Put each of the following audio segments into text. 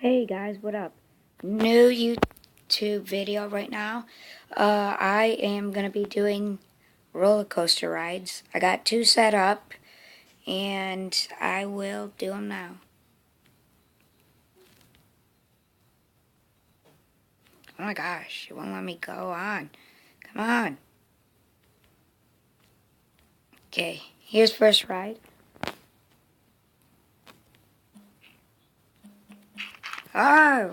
Hey guys, what up? New YouTube video right now. I am going to be doing roller coaster rides. I got two set up and I will do them now. Oh my gosh, it won't let me go on. Come on. Okay, here's first ride. Oh,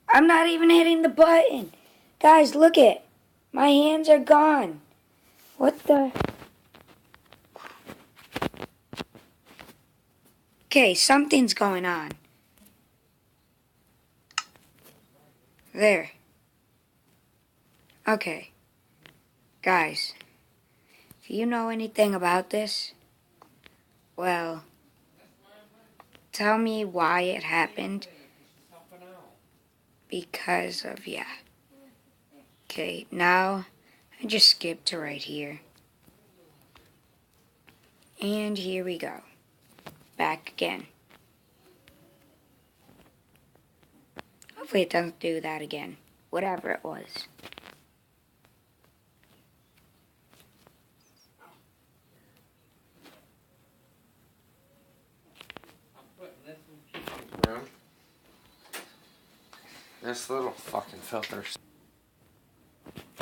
I'm not even hitting the button. Guys, look it. My hands are gone. What the? Okay, something's going on. There. Okay. Guys, if you know anything about this, well, tell me why it happened. Because of, yeah. Okay, now I just skipped to right here. And here we go. Back again. Hopefully it doesn't do that again. Whatever it was. This little fucking filter.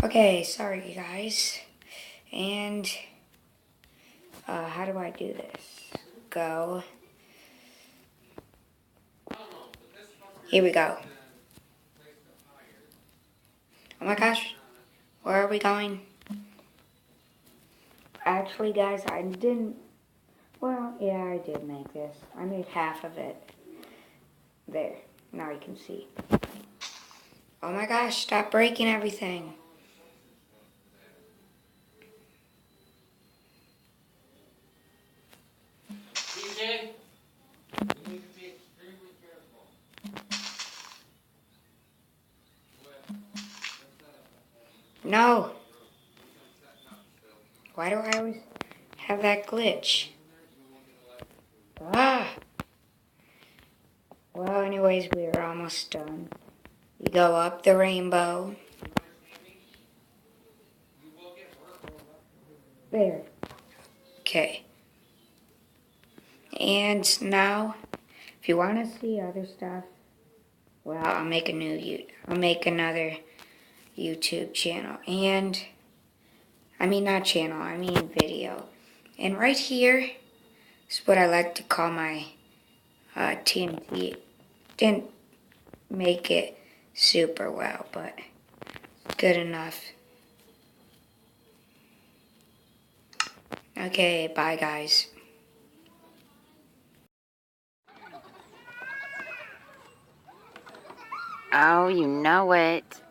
Okay, sorry guys. And, how do I do this? Go. Here we go. Oh my gosh. Where are we going? Actually, guys, I didn't... Well, yeah, I did make this. I made half of it. There. Now you can see. Oh my gosh, stop breaking everything. DJ, you need to be extremely careful. No. Why do I always have that glitch? Ah. Well, anyways, we're almost done. You go up the rainbow. There. Okay. And now, if you want to see other stuff, well, I'll make another YouTube channel. And, I mean not channel, I mean video. And right here is what I like to call my TNT. Didn't make it super well, but good enough. Okay, bye guys. Oh, you know it.